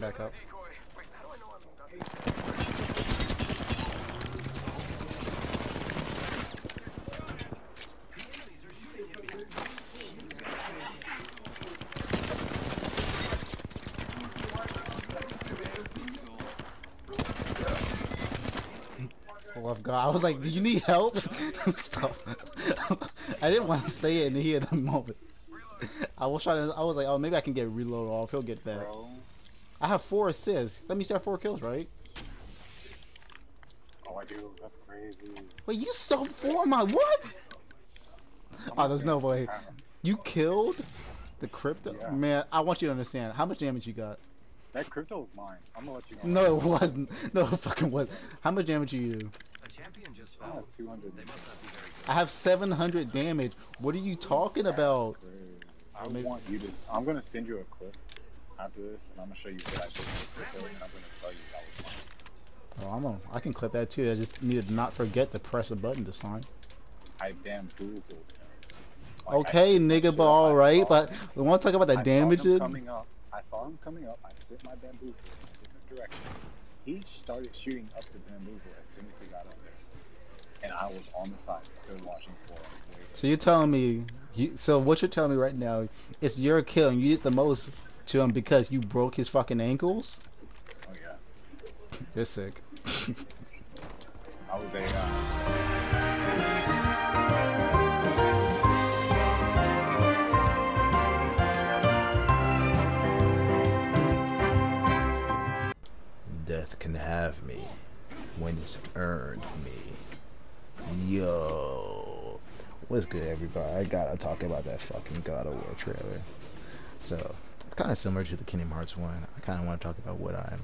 back up. Oh God, I was like, do you need help? Stop. I didn't want to say it in here at the moment. I was like, oh, maybe I can get reload off. He'll get that. Bro. I have 4 assists. Let me see, I have 4 kills, right? Oh, I do. That's crazy. Wait, you saw 4 of my what? Oh, there's no way. You killed the crypto? Yeah. Man, I want you to understand. How much damage you got? That crypto was mine. I'm gonna let you know. No, it wasn't. No, it fucking wasn't. How much damage you? I have 200. I have 700 damage. What are you talking about? I want you to. I'm gonna send you a clip after this, and I'm gonna show you what I did with crypto, and I'm gonna tell you that was mine. Oh, I can clip that too. I just need to not forget to press a button this time. I bamboozled him. Like, okay, nigga, but alright, but we want to talk about the damage. I saw him coming up. I set my bamboozle in a different direction. He started shooting up the bamboozle as soon as he got up there, and I was on the side, still watching for him. So you're telling me, so what you're telling me right now is your kill and you did the most to him because you broke his fucking ankles? Oh yeah. You're sick. I was Death can have me when it's earned me. Yo, what's good, everybody? I gotta talk about that fucking God of War trailer. So, it's kind of similar to the Kingdom Hearts one. I kind of want to talk about what I'm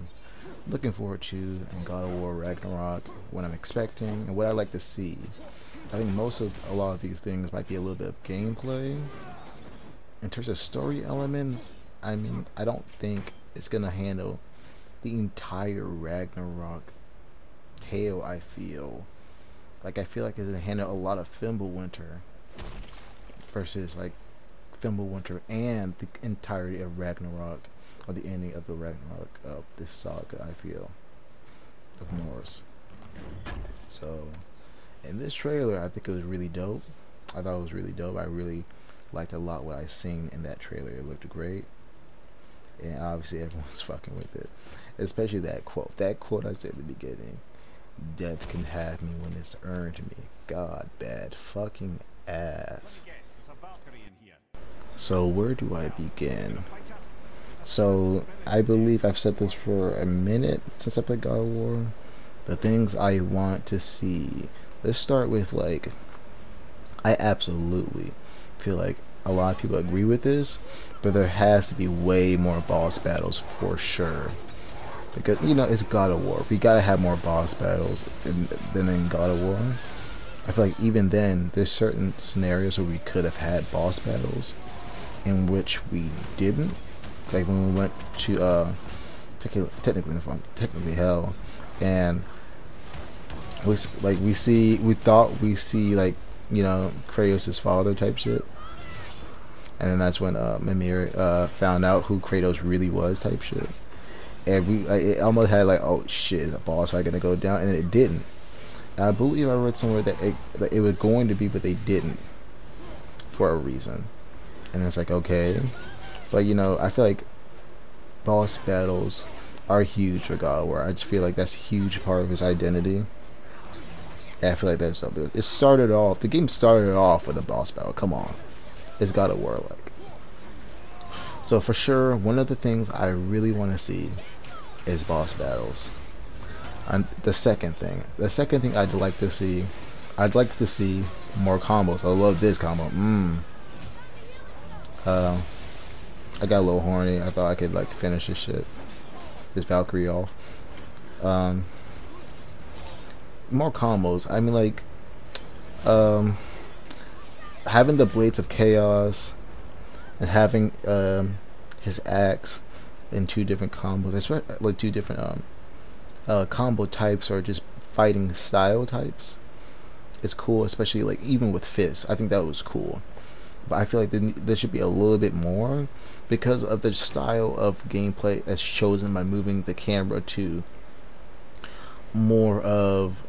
looking forward to in God of War Ragnarok, what I'm expecting, and what I'd like to see. I think a lot of these things might be a little bit of gameplay. In terms of story elements, I mean, I don't think it's gonna handle the entire Ragnarok tale. I feel like it's gonna handle a lot of Fimbulwinter versus like Fimbulwinter and the entirety of Ragnarok, or the ending of the Ragnarok of this saga, I feel, of Norse. So in this trailer, I think it was really dope. I thought it was really dope. I really liked a lot what I seen in that trailer. It looked great, and obviously everyone's fucking with it, especially that quote I said at the beginning: death can have me when it's earned me. God, bad fucking ass. So where do I begin? So I believe I've said this for a minute since I played God of War. The things I want to see. Let's start with, like, I absolutely feel like a lot of people agree with this, but there has to be way more boss battles for sure. Because, you know, it's God of War. We gotta have more boss battles than in God of War. I feel like even then, there's certain scenarios where we could have had boss battles in which we didn't. Like when we went to technically hell, and we thought we see, like, you know, Kratos' father type shit, and then that's when Mimir found out who Kratos really was type shit, and it almost had like, oh shit, is a boss fight gonna go down, and it didn't. And I believe I read somewhere that it was going to be, but they didn't for a reason, and it's like, okay. But, you know, I feel like boss battles are huge for God of War. I just feel like that's a huge part of his identity. And I feel like that's something. The game started off with a boss battle. Come on. It's God of War, like. So for sure, one of the things I really want to see is boss battles. And the second thing I'd like to see more combos. I love this combo. I got a little horny. I thought I could, like, finish this shit, this Valkyrie off. More combos. I mean, like, having the Blades of Chaos and having his axe in 2 different combos, like 2 different combo types or just fighting style types. It's cool, especially like even with fists. I think that was cool. but I feel like there should be a little bit more because of the style of gameplay that's chosen by moving the camera to more of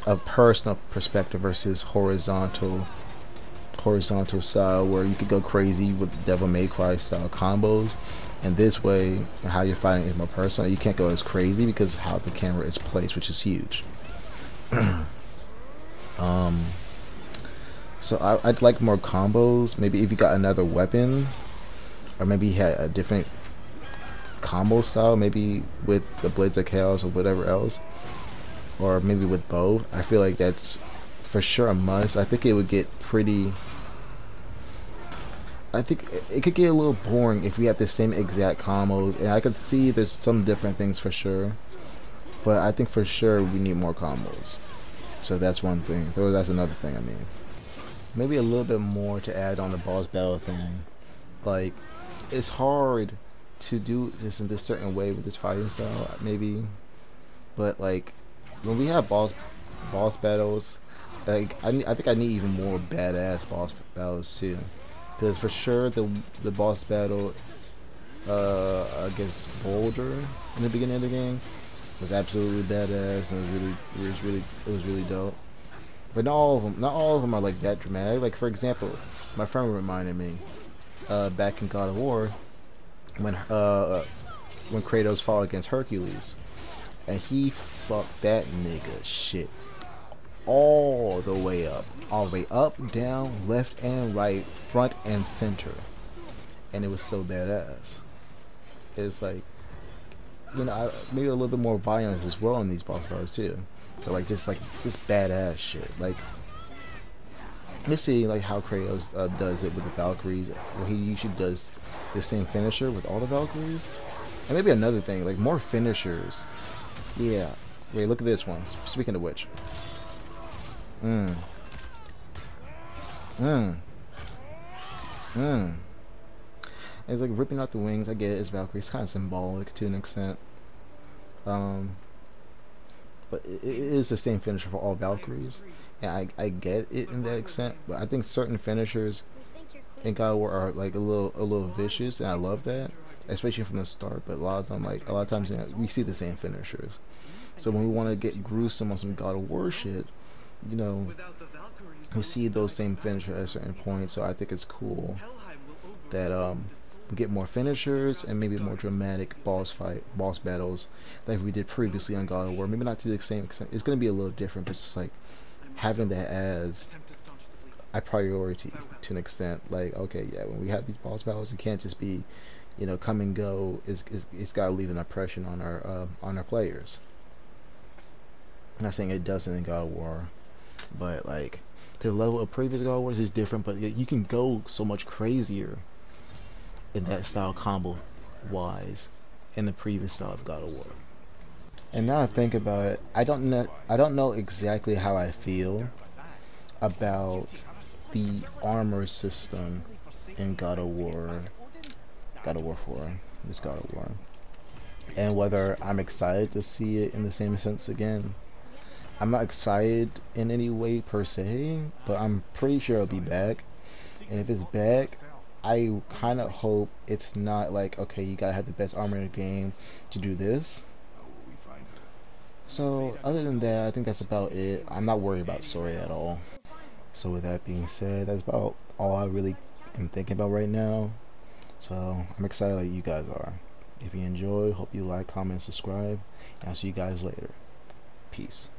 a personal perspective versus horizontal style, where you could go crazy with Devil May Cry style combos, and this way how you're fighting is more personal. You can't go as crazy because how the camera is placed, which is huge. So I'd like more combos. Maybe if you got another weapon, or maybe you had a different combo style, maybe with the Blades of Chaos or whatever else, or maybe with both. I feel like that's for sure a must. I think it would get pretty. I think it could get a little boring if we have the same exact combos, and I could see there's some different things for sure, but I think for sure we need more combos. So that's one thing. Or that's another thing. I mean, maybe a little bit more to add on the boss battle thing. Like, it's hard to do this in this certain way with this fighting style, maybe, but like when we have boss battles, like I think I need even more badass boss battles too, because for sure the boss battle against Boulder in the beginning of the game was absolutely badass, and it was really dope. But not all of them are like that dramatic. Like, for example, my friend reminded me back in God of War when Kratos fought against Hercules, and he fucked that nigga shit all the way up, down, left and right, front and center, and it was so badass. It's like, you know, maybe a little bit more violence as well in these boss battles too, but like just badass shit. Like, let's see like how Kratos does it with the Valkyries, where he usually does the same finisher with all the Valkyries. And maybe another thing, like more finishers. Yeah. Wait, look at this one. Speaking of which. It's like ripping out the wings. I get it, it's Valkyrie. It's kind of symbolic to an extent. But it is the same finisher for all Valkyries. And I get it in that extent. But I think certain finishers in God of War are like a little vicious, and I love that, especially from the start. But a lot of times, you know, we see the same finishers. So when we want to get gruesome on some God of War shit, you know, we see those same finishers at a certain point. So I think it's cool that we get more finishers and maybe more dramatic boss battles like we did previously on God of War. Maybe not to the same extent. It's gonna be a little different, but just like having that as a priority to an extent. Like, okay, yeah, when we have these boss battles, it can't just be, you know, come and go. It's got to leave an impression on our players. I'm not saying it doesn't in God of War, but like the level of previous God of Wars is different. But you can go so much crazier in that style combo wise in the previous style of God of War. And now I think about it, I don't know exactly how I feel about the armor system in God of War 4, this God of War, and whether I'm excited to see it in the same sense again. I'm not excited in any way per se, but I'm pretty sure it'll be back. And if it's back, I kind of hope it's not like, okay, you gotta have the best armor in the game to do this. So other than that, I think that's about it. I'm not worried about story at all. So with that being said, that's about all I really am thinking about right now. So I'm excited like you guys are. If you enjoy, hope you like, comment, subscribe, and I'll see you guys later. Peace.